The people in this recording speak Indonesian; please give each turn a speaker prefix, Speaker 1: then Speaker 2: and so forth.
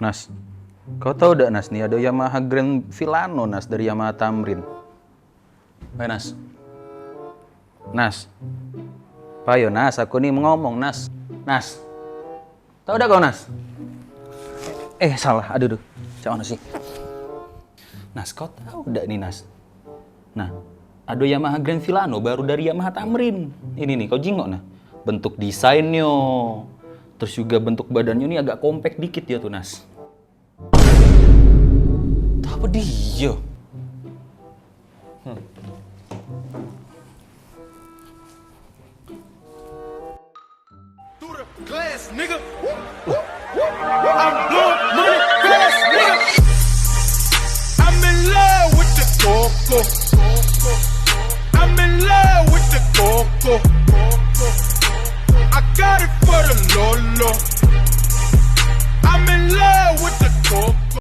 Speaker 1: Nas, kau tahu gak Nas, nih ada Yamaha Grand Filano Nas dari Yamaha Tamrin. Ayo Nas. Nas. Ayo Nas, aku nih mau ngomong Nas. Nas. Tahu gak kau Nas? Salah, aduh. Cak mana sih? Nas, kau tahu gak nih Nas? Nah, ada Yamaha Grand Filano baru dari Yamaha Tamrin. Ini nih, kau jingok nah. Bentuk desainnya, terus juga bentuk badannya ini agak compact dikit ya tuh Nas. Apa dia?
Speaker 2: Glass, nigga. I'm blowing money glass, nigga. I'm in love with the coco. I'm in love with the coco. I got it for the Lolo.